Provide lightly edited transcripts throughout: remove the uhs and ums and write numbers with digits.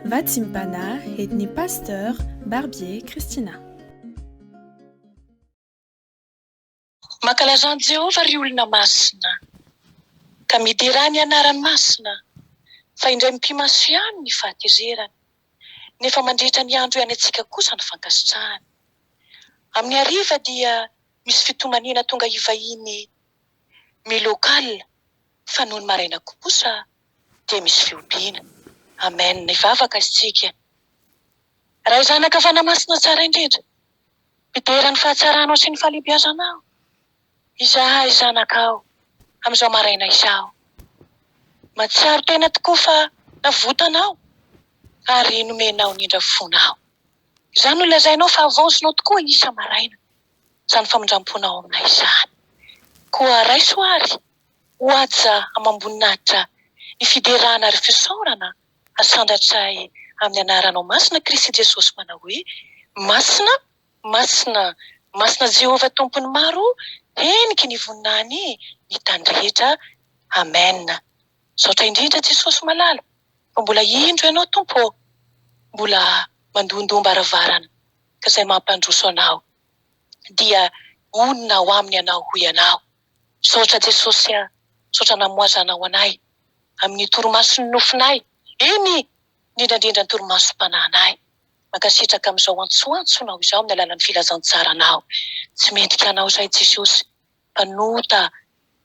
Vatimpana etni pasteur Barbier Kristina. Mankalazany Jehovah ry olona masina, ka miderany anarany masina, fa indray mimpimaso ihany ny fahatezerany, nefa mandritra ny andro ihany antsika kosa ny fankasitrahany. Amin'ny hariva dia misy fitomanina tonga hivahiny milokalina, fa noho ny maraina kosa dia misy fiompiana. Amen. Ivavaka isika. Raha zanaka fanamasina tsara indrindra, mideran'ny fahatsaranao sy ny fahalebiazanao. Izahay zanakao amin'izao maraina izao. Matsiaro tena tokoa fa navotanao ary nomenao nindra fonao. Izany no lazainao fa avaosinao tokoa isa maraina. Izany famindramponao aminay izany. Koa raisoary, hoaja amamboninahitra ny fiderana ary fisaorana asandratsay amin'ny anaranao masina Kristy Jesosy manao hoe masina, masina, masina Jehovah tompony maro, heniky ny voninany ny tany rehetra. Amen. Saotra indrindra Jesosy malala, fa mbola indro ianao tompo, mbola mandondomba aravarana, ka izay mampandroso anao dia onona ho aminy ianao ho ianao. Saotra Jesosy, saotra namoaza anao anay amin'ny torimasony nofinay, eny indrindrandrindra ny torimasom-pananay. Mankasitraka amin'izao antsoantsonao izao amin'ny alalan'ny filazantsaranao. Tsy mendrika anao izay Jesosy, mpanota,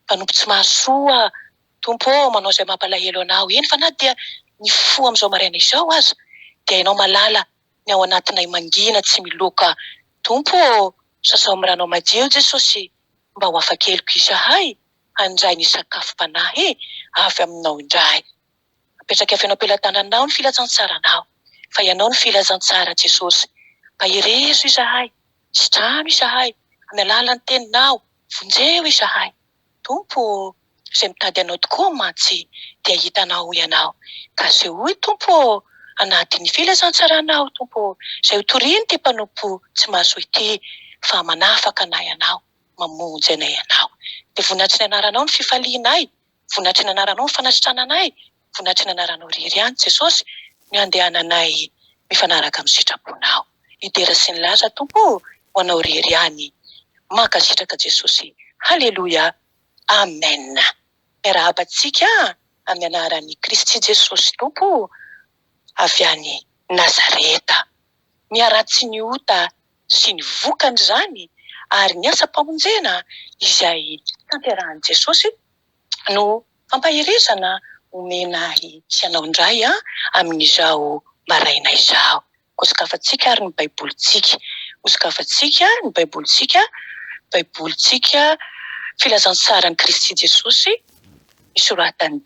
mpanompo tsy mahasoa, tompo manao izay mampalahelo anao. Eny fa na dia ny fo amin'izao maraina izao aza, dia ianao malala ny ao anatinay mangina tsy miloka. Tompo, sasao amin'ny ranao madio Jesosy, mba ho afa-keloko izahay handray ny sakafom-panahy avy aminao indray. Apetraka avy ianao am-pelatananao ny filazantsaranao, fa ianao ny filazantsara Jesosy. Mba hirezo izahay, sitrano izahay, amin'ny alalan'ny teninao, vonjeo izahay. Tompo, izay mitady anao tokoa mantsy dia hitanao ianao. Ka izay hoy Tompo anatin'ny filazantsaranao Tompo, izay ho toriany ty mpanompo tsy mahasoa ity, fa manafaka anay ianao, mamonjy anay ianao. Dia voninahitry ny anaranao ny fifalianay, voninahitry ny anaranao ny fanasitrananay, voninahitry ny anaranao irery ihany Jesosy ny andehananay mifanaraka amin'ny sitraponao. Idera sy ny laza Tompo ho anao irery ihany. Mankasitraka Jesosy. Haleloia. Amen. Miarahabantsika amin'ny anaran'ny Kristy Jesosy Tompo avy any Nazareta. Miaratsy ny ota sy ny vokany izany ary ny asa-pamonjena izay tanterahan'i Jesosy no fampaherezana omenay sy anao indray amin'izao maraina izao. Hosokafantsika ary ny baibolitsika. Hosokafantsika ny baibolitsika. Baibolitsika filazantsarany Kristy Jesosy isoratan'ny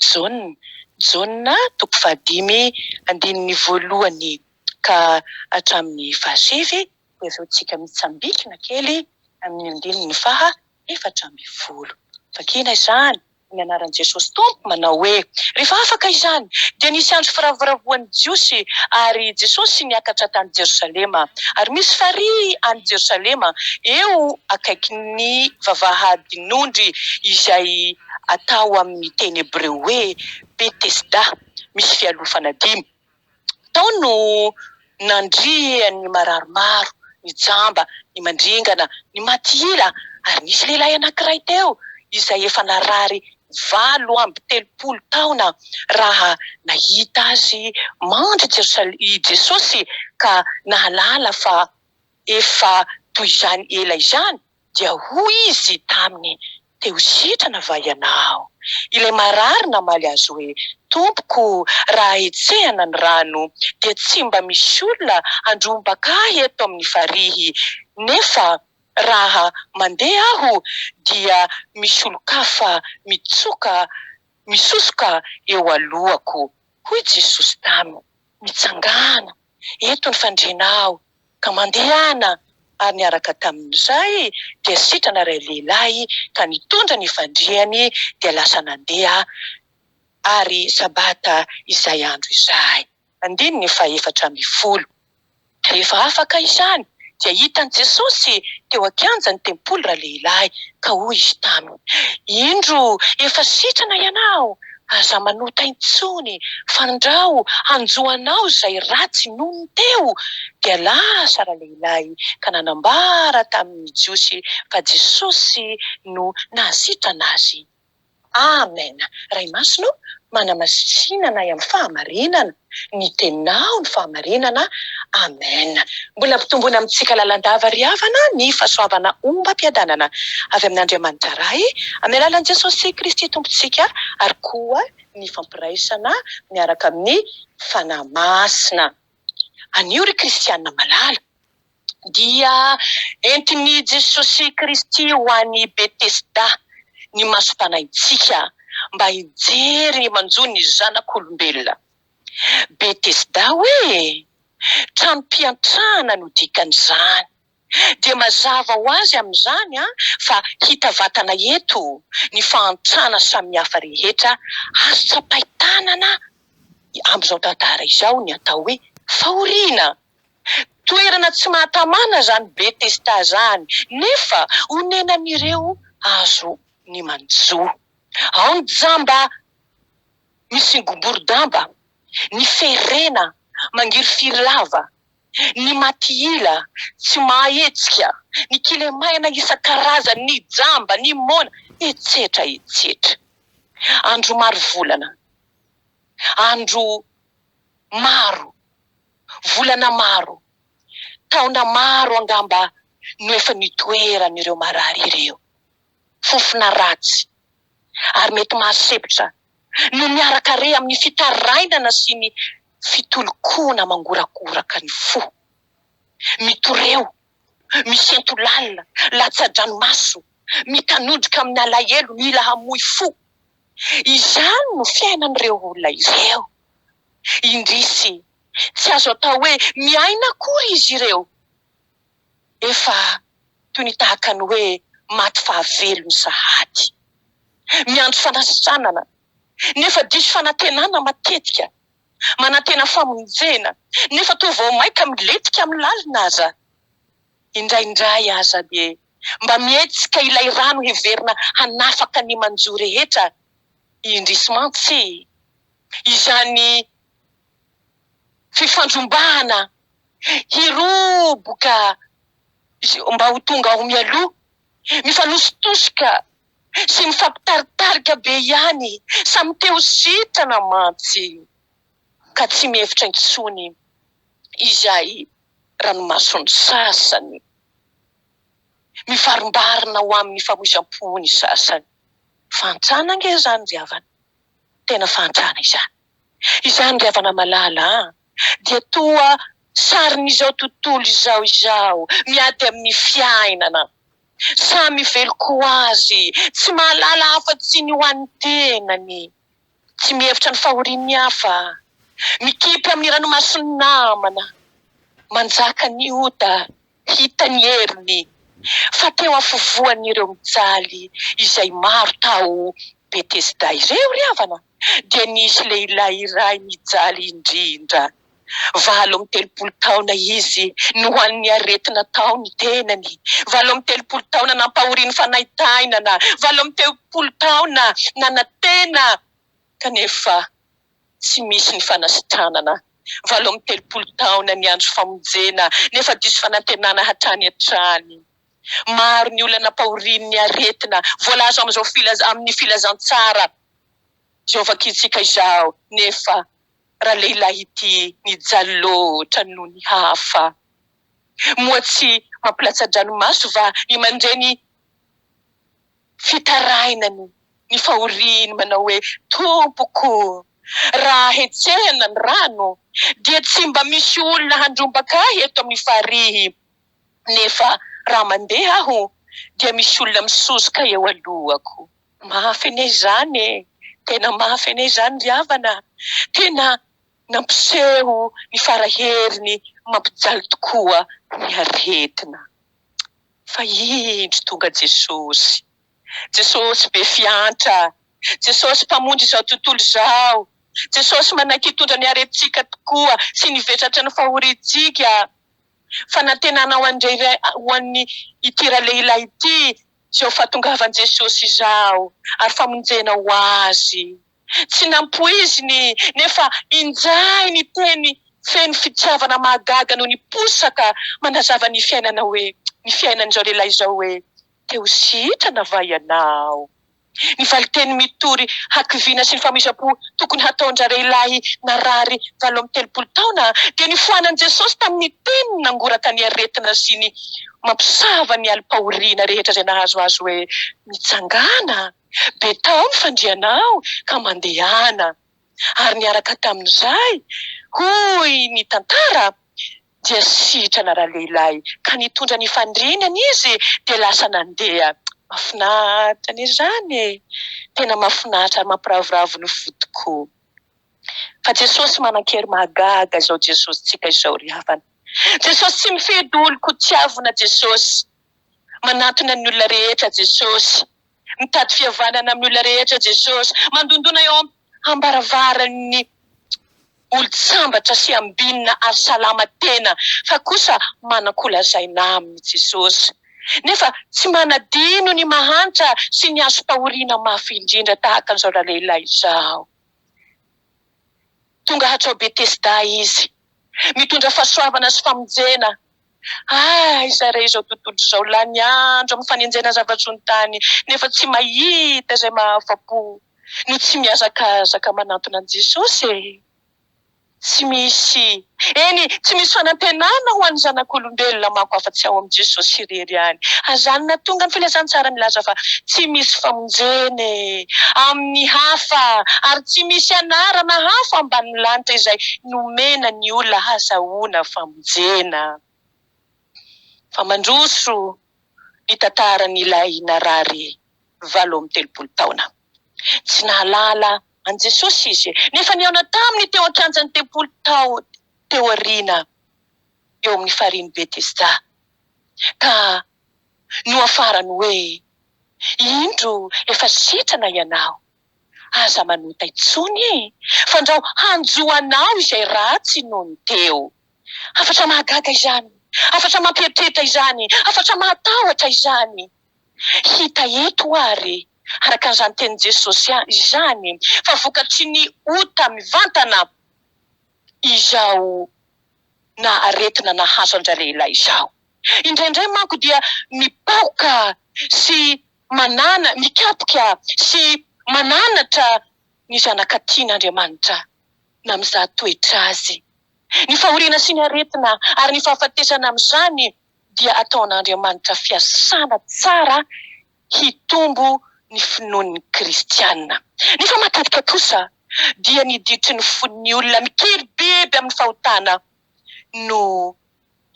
Jauna toko 5:1 ka hatramin'ny 7. Dia tsika mitsambikina kely amin'ny 14. Vakina izany ny anaran'i Jesosy Tompo manao hoe rehefa afaka izany dia nisy andro firavoravoan'ny Jiosy ary Jesosy niakatra tany Jerosalema ary misy farihy any Jerosalema eo akaikin'ny vavahadin'ondry izay atao amin'ny teny hebreo hoe Betesda, misy fialofana 5. Tao no nandriany mararomaro, ny jamba, ny mandringana, ny matila, ary nisy lehilahy anankiray teo izay efa narary 7 taona raha nahita azy mandry Jesosy ka nahalala fa efa toy izany ela izany dia hoy izy taminy, teo sitrana va ianao? Ilay marary namaly azy hoe Tompoko, raha etsehana ny rano dia tsy mba misy olona andrombaka eto amin'ny farihy, nefa raha mandeha aho dia misy olon-kafa mitsoka misosoka eo alohako. Hoy Jesosy taminy, mitsangana, eto ny fandrianao, ka mandehana. Ary niaraka tamin'izay dia sitrana iray lehilahy ka nitondra ny fandriany dia lasa nandeha ary sabata izay andro izay. 14. Rehefa afaka izany dia hitan'i Jesosy teo akanjany tempolo lehilahy ka hoy izy taminy, indro efa sitrana ianao, aza manota intsony fandrao hanjoanao izay ratsy nono teo dia lasa ralehilahy ka nanambara tamin'ny Jiosy fa Jesosy no nahasitrana azy. Amen. Ray masino, manamasinana amin'ny fahamarinana, ny tenao ny fahamarinana. Amen. Mbola mpitombona amintsika lalandava ry havana ny fahasoavana ombam-piadanana avy amin'Andriamanitra ray amin'ny alalan'i Jesosy Kristy tompontsika, ary koa ny fampiraisana miaraka amin'ny fanahy masina. Anio ry kristianina malala dia entin'i Jesosy Kristy ho an'ny Betesda, ny masom-panahintsika mba hijery manjo ny zanak'olombelona. Betesda hoe trano-piantrana no dikan'izany. Dia mazava ho azy amin'izany fa hita vatana eto ny fahantrana samihafa rehetra azo tsapahitanana amin'izao tantara izao ny atao hoe fahoriana. Toerana tsy mahatamana zany Betesda zany, nefa honenan'ireo azo ny manjo. Ao ny jamba misy gomboro-damba, ny ferena mangiry firy lava, ny matihila tsy mahetsika, ny kilemaina isan-karazany, ny jamba, ny mona, etsetra etsetra. Andro maro volana, andro maro, volana maro, taona maro angamba no efa nitoeran'ireo marary ireo. Fofona ratsy ary mety mahasepitra no miaraka re amin'ny fitarainana sy ny fitolokona mangorakoraka ny fo. Mitoreo, misento lalina, latsa-dranomaso, mitanodrika amin'ny alahelo, mila hamoy fo. Izany no fiainan'ireo olona ireo. Indrisy tsy azo atao hoe miaina akory izy ireo. Efa toy ny tahaka ny hoe maty fahavelo ny sahady. Miandro fanasitranana, nefa diso fanantenana matetika. Manantena famonjena, nefa toa vao maika miletika amin'ny lalina aza. Indraindray aza dia mba mietsika ilay rano heverina hanafaka ny manjo rehetra. Indrisy mantsy izany fifandrombahana hiroboka mba ho tonga ho mialoha, mifanositosoka sy mifampitaritarika be ihany, samy teo sitrana mantsy, ka tsy mihevitra intsony izay ranomason'ny sasany, mivarimbarina ho amin'ny famoizam-pony sasany. Fantrana nge zany ry havana, tena fantrana izany. Izany ry havana malala, dia toa sarin'izao tontolo izao miady amin'ny fiainana. Samy veloko azy, tsy mahalala afa-tsy ny ho an'ny tenany, tsy mihevitra ny fahoriany hafa, mikipy amin'ny ranomason'ny namana, manjaka ny ota, hita ny heriny, fa teo afovoan'ireo mijaly izay maro tao Betesda ireo ry havana, dia nisy lehilahy iray mijaly indrindra. 80 taona izy no hoan'ny aretina tao ny tenany. 80 taona nampahoriany fanaitainana, 80 taona nanantena kanefa tsy misy ny fanasitranana. 80 taona ny andro famonjena, nefa diso fanantenana hatrany hatrany. Maro ny olona nampahoriany ny aretina, voalaza amin'izao amin'ny filazantsara izao vakitsika izao, nefa raha lehilahy ity nijaly loatra noho ny hafa. Moa tsy mampilatsa-dranomaso va ny mandreny fitarainany, ny fahoriany manao hoe tompoko, raha hetsehana ny rano dia tsy mba misy olona handrombaka eto amin'ny farihy, nefa raha mandeha aho dia misy olona misozoka eo alohako. Mafy ane zany, tena mafy ane zany ry havana, tena nampiseho ny faraheriny mampijaly tokoa ny aretina. Fa indro tonga Jesosy, Jesosy be fiantra, Jesosy mpamonjy izao tontolo izao, Jesosy manaiky hitondra ny aretintsika tokoa sy ny vetratra ny fahorintsika. Fanantenana ho an'ny itira lehilahy ity izao fahatongavan Jesosy izao, ary famonjena ho azy. tsy nampoiziny nefa injay ny teny feno fitiavana mahagaga no niposaka manazava ny fiainana hoe ny fiainan'izao lehilahy izao hoe teo sitrana va ianao. Ny valiteny mitory hakiviana sy ny famisam-po tokony hataon'jareo ilahy narary 73 taona dia nifoanan'i Jesosy tamin'ny teny nangoraka ny aretina sy ny mampisava ny alipahoriana rehetra izay nahazo azy hoe mitsangana betao ny fandrianao ka mandehana. Ary niaraka tamin'izay hoy ny tantara dia sitrana ra-lehilahy ka nitondra ny fandrinana izy dia lasa nandeha. Mahafinaritra ny izany tena mahafinaritra ary mampiravoravo ny fo tokoa. Fa Jesosy manan-kery mahagaga izao Jesosy tsika izao ry havana. Jesosy tsy mifidy olon-kotiavina Jesosy. Manatona ny olona rehetra Jesosy. Mitady fihavanana amin'ny olona rehetra Jesosy. Mandondona eo ambaravarany olo-tsambatra sy ambinina ary salama tena. Fa kosa manan-kolazaina aminy Jesosy. Nefa tsy manadino ny mahantra sy ny azo tahoriana mafy indrindra tahaka an'izao ra-lehilahy izao. Tonga hatrao Betesda izy, mitondra fahasoavana sy famonjena. Izareo izao tontolo izao lany andro amin'ny fanenjena zavatra ny tany nefa tsy mahita izay mahafa-po no tsy mihazakazaka manantona an'i Jesosy. Tsy misy fanantenana ho an'ny zanak'olombelona manko afa-tsy ao amin'i Jesosy irery ihany. Azany na tonga ny filazantsara milaza fa tsy misy famonjena amin'ny hafa ary tsy misy anarana hafa ambanin'ny lanitra izay nomena ny olona hazahoana famonjena. Fa mandroso ny tantaran'ilay narary 73 taona. Tsy nahalala an Jesosy izy nefa niaona taminy teo an-kianjan'ny 10 tao teo arina eo amin'ny fariny Betesda ka no afarany hoe indro efa sitrana ianao aza manota intsony fandrao hanjoanao izay ratsy noho ny teo. Afatra mahagaga izany, afatra mampieritreritra izany, afatra mahatahotra izany. Hita eto ary araka an'izany teny Jesosy izany fa vokatry ny ota mivantana izao na aretina nahazo an-dralehilahy izao. Indraindray manko dia mipoka sy manana mikapoka sy mananatra ny zanakatian'Andriamanitra na mizaha toetra azy. Ny fahoriana sy ny aretina ary ny fahafatesana amin'izany dia ataon'Andriamanitra fiasana tsara hitombo ny finoan'ny kristianina. Nefa matetika kosa dia niditry ny fon'ny olona mikery bebe amin'ny fahotana no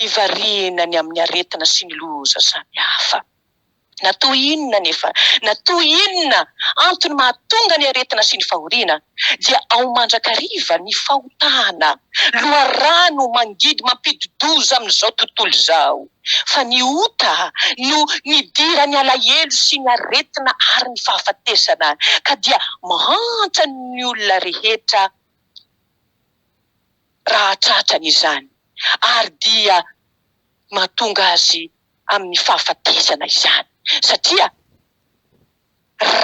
ivarianany amin'ny aretina sy ny loza samihafa. Na toy inona nefa, na toy inona antony mahatonga ny aretina sy ny fahoriana dia ao mandrakariva ny fahotana. Loharano mangidy mampidodoza amin'izao tontolo izao. Fa ny ota no nidira ny alahelo sy ny aretina ary ny fahafatesana ka dia mahantra ny olona rehetra raha tratrany izany ary dia mahatonga azy amin'ny fahafatesana izany. Satria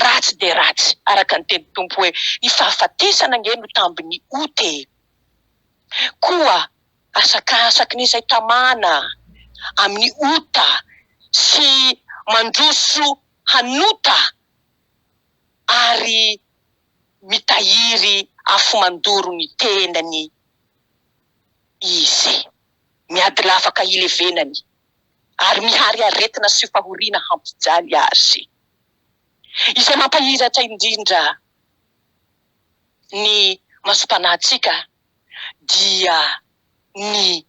ratsy dia ratsy araka ny teny Tompo hoe ny fahafatesana nge no tambiny ote. Koa asakasaky n'izay tamana amin'ny ota sy mandroso hanota ary mitahiry afo mandoro ny tenany izy. Miady lafaka ilevenany ary mihary aretina sy fahoriana hampijaly azy. Izay mampahiratra indrindra ny masompanantsika dia ny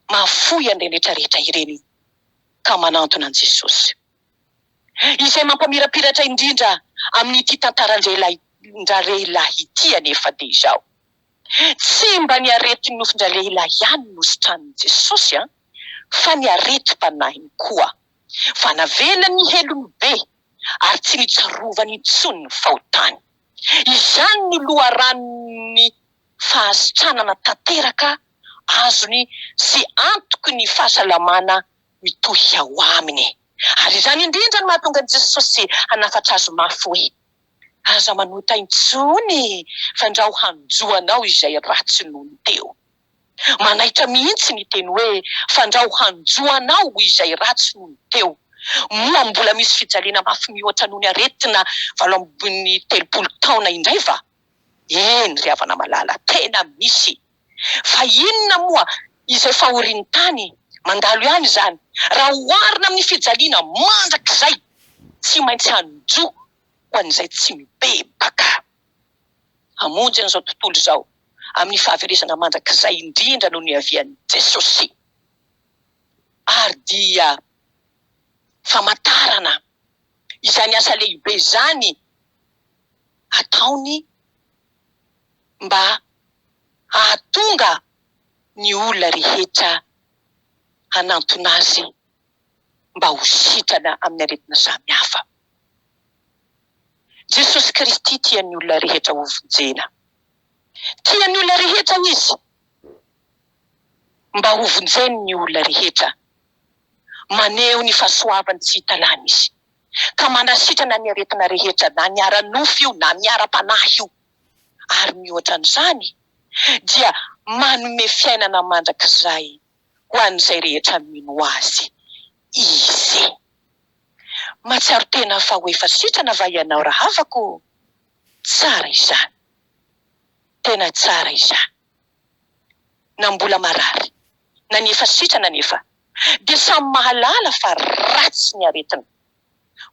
mahafoy an'ireny rehetrarehetra ireny ka manantona an Jesosy. Izay mampamirapiratra indrindra amin'ity tantaran-dralehilahy ity anefa dia izao. Tsy mba ny arety nofon-dralehilahy ihany nositran'i Jesosy fa ny areti-panahiny koa. Fa navela ny helony be ary tsy nitsarovany intsony ny fahotany. Izany ny loharanony fahasitranana tanteraka azony sy antoky ny fahasalamana mitohy ao aminy. Ary izany indrindra no mahatonga Jesosy hanafatra azy mafy hoe aza manota intsony fandrao hanjoanao izay ratsy nohony teo. Manaitra mihitsy ny teny hoe fandrao hanjoanao izay ratsy nohony teo. Moa mbola misy fijaliana mafy mihoatra noho ny aretina 80 indray va? Eny ry havana malala, tena misy. Fa inona moa izay fahorian'ny tany mandalo ihany zany. Raha oharina amin'ny fijaliana mandrakizay, tsy maintsy hanjo ho an'izay tsy mibebaka. Hamonjy an'izao tontolo izao amin'ny fahaverezana mandrakizay indrindra noho ny avian'i Jesosy. Ary dia famantarana izany asa lehibe izany ataony mba hahatonga ny olona rehetra hanantona azy mba ho sitrana amin'ny aretina samihafa. Jesosy Kristy tian'ny olona rehetra ho vonjena. Tian'ny olona rehetra izy mba ho vonjen'ny olona rehetra. Maneho ny fahasoavany tsy hitalana izy. Ka manasitrana ny aretina rehetra, na ny ara-nofo io, na ny ara-panahy io. Ary mihoatra an'izany dia manome fiainana mandrakizay ho an'izay rehetra mino azy izy. Matsiaro tena fa ho efa sitrana va ianao raha havako? Tsara izany. Tena tsara izany. Na mbola marary, na ny efa sitrana nefa, dia samy mahalala fa ratsy ny aretina.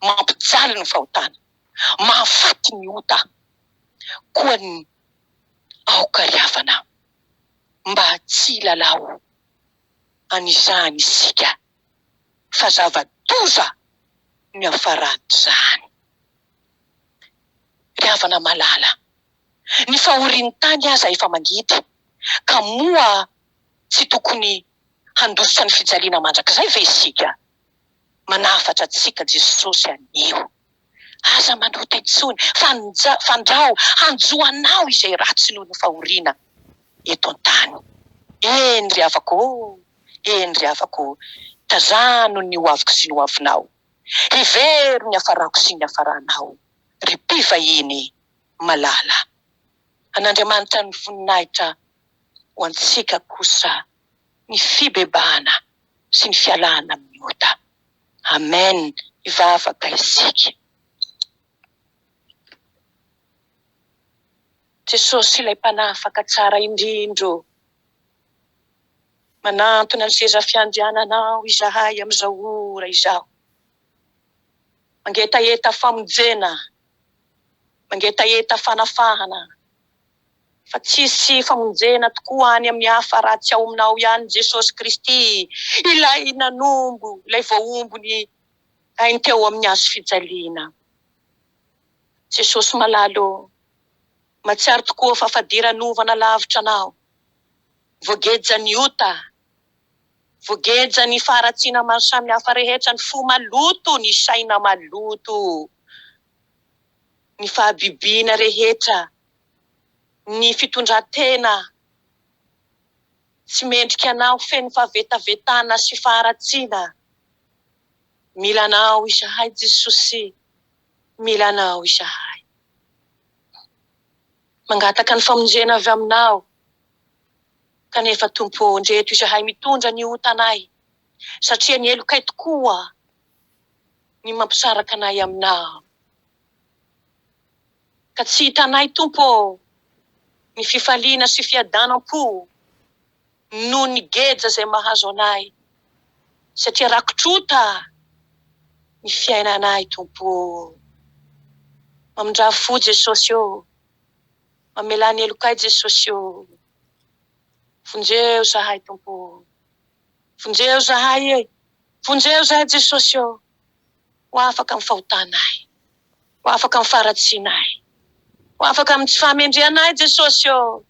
Mampijaly ny fahotana, mahafaty ny ota, koa ny aoka ry havana, mba tsy lalao an'izany isika fa zava-doza ny afaran'izany. Ry havana malala, ny fahorian'ny tany aza efa mangidy, ka moa tsy tokony handositra ny fijaliana mandrakizay ve isika? Manafatra antsika Jesosy anio. Aza manota intsony, fandrao, hanjoanao izay ratsy noho ny fahoriana eto an-tany. Eny ry havako, eny ry havako, tazano ny hoaviko sy ny hoavinao. Hevero ny hafarako sy ny hafaranao. Ry mpivahiny malala. An'Andriamanitra ny voninahitra ho antsika kosa ny fibebahana sy ny fialana amin'ny ota. Amen. Ivavaka isika. Jesosy ilay mpanafaka tsara indrindro, manantona ny seza fiandriananao izahay amin'izao ora izao. Mangetaeta famonjena, mangetaeta fanafahana, fa tsisy famonjena tokoa any amin'ny hafa raha tsy ao aminao ihany Jesosy Kristy, ilay nanombo, ilay voaombony hainy teo amin'ny hazo fijaliana. Jesosy malalo, matsiaro tokoa fafadiran-novana lavitra anao. Voageja ny ota, voageja ny faharatsiana maro samihafa rehetra, ny fo maloto, ny saina maloto, ny fahabibiana rehetra, ny fitondran-tena tsy mendrika anao feno fahavetavetana sy faharatsiana. Mila anao izahay Jesosy, mila anao izahay. Mangataka ny famonjena avy aminao, kanefa Tompo ndreto izahay mitondra ny otanay, satria ny elokay tokoa ny mampisaraka anay aminao. Ka tsy hitanay Tompo ny fifaliana sy fiadanam-po noho ny geja izay mahazo anay, satria rakotrota ny fiainanay Tompo. Mamindra fo Jesosy eo, mamela ny elokay Jesosy eo. Vonjeo zahay Tompo, vonjeo zahay e, vonjeo zahay Jesosy eo. Ho afaka amin'ny fahotanay, ho afaka amin'ny faratsinay, ho afaka amin'ny tsy fahamendreanay Jesosy eo.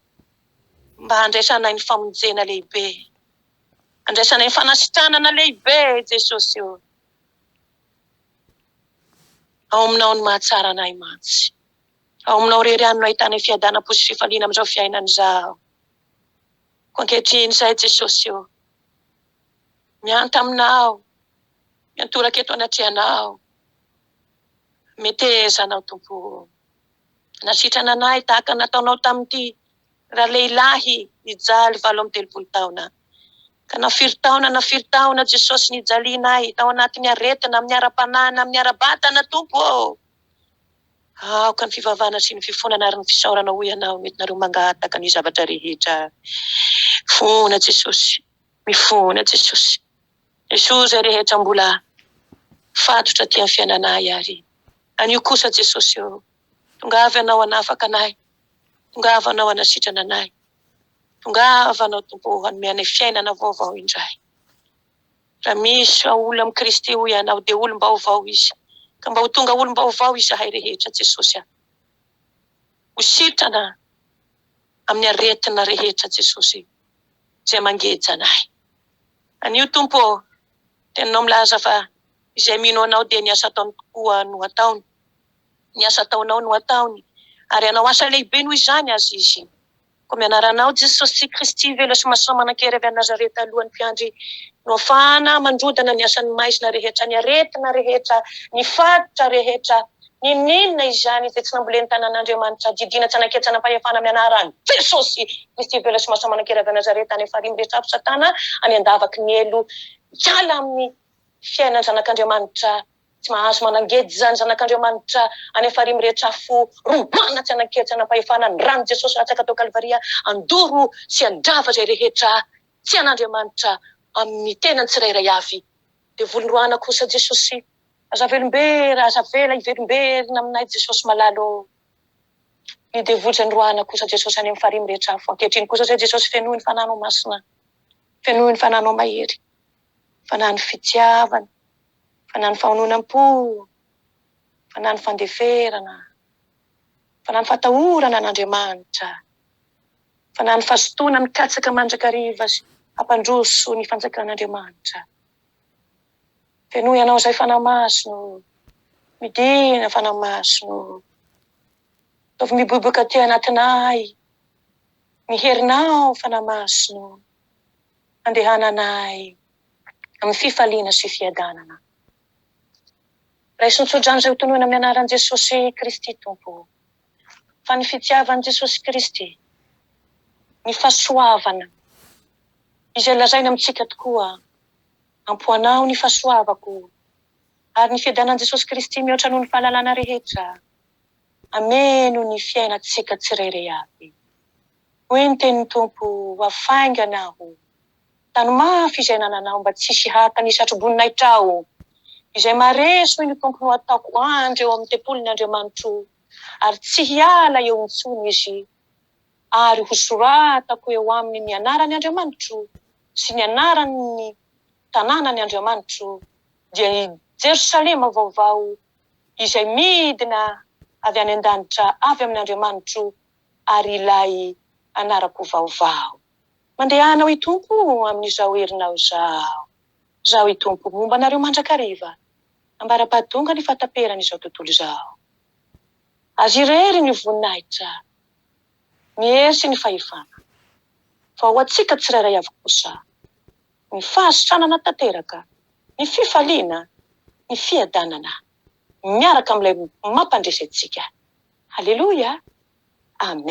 Mba handraisanay ny famonjena lehibe, handraisanay ny fanasitranana lehibe Jesosy eo. Ao aminao ny mahatsara anay mantsy, ao aminao rery any no ahitana fiadanam-po sy fifaliana amin'izao fiainana izao. Ko ankehitriny izay Jesosy eo, mianta aminao, miantoraka eto anatrehanao, metezanao Tompo, Nasitrana anay tahaka nataonao tamin'ity raha lehilahy nijaly 8 taona. Ka nafiry taona Jesosy nijalinay tao anatin'ny aretina, amin'ny ara-panana, amin'ny ara-batana Tompo ô. Aoka ny fivavahana sy ny fifonana ary ny fisaorana ho ianao mety nareo mangataka ny zavatra rehetra. Fona Jesosy, mifona Jesosy. Jesosy zay rehetra mbola fatotra ty amin'ny fiainanay ary. Anio kosa Jesosy ô. Tongava anao anafaka anay. Tongava anao anasitrana anay. Tongava anao Tompo hanome anay fiainana vaovao indray. Raha misy olona amin'ny Kristy ho ianao dia olom-baovao izy. Ka mba ho tonga olom-baovao izahay rehetra Jesosy. Ho sitrana amin'ny aretina rehetra Jesosy izay mangeja anay. Anio Tompo, teninao milaza fa izay mino anao dia ny asa ataony tokoa no ataony. Ny asa ataonao no ataony. Ary anao asa lehibe noho izany azy izy. Ko mianaranao Jesosy Kristy vela sy maso manan-kery avy Nazareta alohan'ny mpiandry no afahana mandrodana ny asan'ny maizina rehetra, ny aretina rehetra, ny fatotra rehetra, ny ninona izany izay tsy namboleny tanàn'Andriamanitra, didina tsy anaketsana fahefana mianarany Jesosy Kristy vela sy maso manan-kery avy Nazareta any farimy rehetra avy Satana any andavaky ny elo hiala amin'ny fiainany zanak'Andriamanitra. Tsy mahazo manangedy zany zanak'Andriamanitra any farimy rehetra fo robana tsy anaketsana fahefana ny rano Jesosy latsaka tao Kalvaria andoro sy andrava zay rehetra tsy an'Andriamanitra amin'ny tenany tsirairay avy. Dia volondroana kosa Jesosy. Aza velombera, aza vela ivelomberina aminay Jesosy malalo. Ny devoly kosa Jesosy any amin'ny farimy rehetra fo. Ankehitriny kosa zay Jesosy fenohy ny fananao masina. Fenohy ny fananao mahery. Fanany fitiavana. Fanany fahononam-po. Fanany fandeferana. Fanany fatahorana an'Andriamanitra. Fanany fahasotoana mikatsaka mandrakariva sy hampandroso ny fanjakan'Andriamanitra. Fenohy anao zay fanahy masino. Midina fanahy masino. Taovy miboboka ty anatinay. Miherinao fanahy masino. Andehananay amin'ny fifaliana sy fiadanana. Raisontsojano zay hotonoina amin'ny anaran'i Jesosy Kristy Tompo. Fa ny fitiavan'i Jesosy Kristy, ny fahasoavana, izay lazaina amintsika tokoa, ampoanao ny fahasoavako, ary ny fiadanan'i Jesosy Kristy mihoatra noho ny fahalalana rehetra, ameno ny fiainatsika tsirairay avy. Hoy ny tenin'ny Tompo, afaingana aho, tany mafy izay nananao mba tsisy hatany satroboninaitrao, izay mareso ny Tompo no ataoko andro eo amin'ny tempolin'ny Andriamanitro, ary tsy hiala eo intsony izy, ary ho soratako eo aminy ny anaran'ny Andriamanitro sy ny anaran'ny tanànan'ny Andriamanitro, dia Jerosalema vaovao izay midina avy any an-danitra avy amin'ny Andriamanitro, ary ilay anarako vaovao. Mandehanao i Tompo amin'izao herinao izao. Zao i Tompo momba anareo mandrakariva. Ambara-padonga ny fataperan'izao tontolo izao. Azy irery ny voninahitra, ny hery sy ny fahefana. Fa ho atsika tsirairay avy kosa, ny fahasitranana tanteraka, ny fifaliana, ny fiadanana, miaraka amin'ilay mampandresy antsika. Haleluia. Amen.